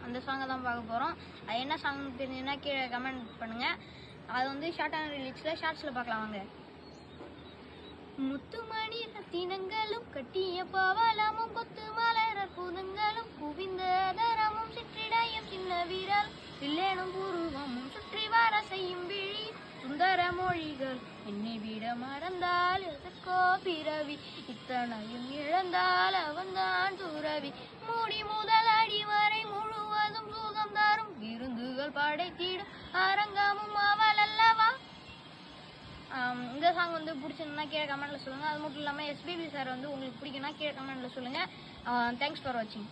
அந்த சாங்கை தான் பார்க்க போகிறோம். அது என்ன சாங் தெரிஞ்சுன்னா கீழே கமெண்ட் பண்ணுங்கள். அது வந்து ஷார்ட்டான ரிலீக்ஸில் ஷார்ட்ஸில் பார்க்கலாம் வாங்க. முத்துமணி ரத்தினங்களும் கட்டிய பாவலமும் கொத்து மலர் அற்புதங்களும் குவிந்த தரமும் சிற்றிடையும் சின்ன வீரல் இல்லேனும் பூர்வமும் சுற்றி வர செய்யும் விழி சுந்தர மொழிகள் என்னை விட மறந்தால் எதற்கோ பிறவி இத்தனையும் இழந்தால் அவன்தான் துறவி மூடி முதல் அடி வரை முழுவதும் சுகம் தரும் விருந்துகள் படைத்திடும் அரங்கமும் அவள் அல்லவா. இந்த சாங் வந்து பிடிச்சிருந்தா கீழே கமெண்ட்டில் சொல்லுங்கள். அது மட்டும் இல்லாமல் எஸ்பிபி சார் வந்து உங்களுக்கு பிடிக்குன்னா கீழே கமெண்ட்டில் சொல்லுங்கள். தேங்க்ஸ் ஃபார் வாட்சிங்.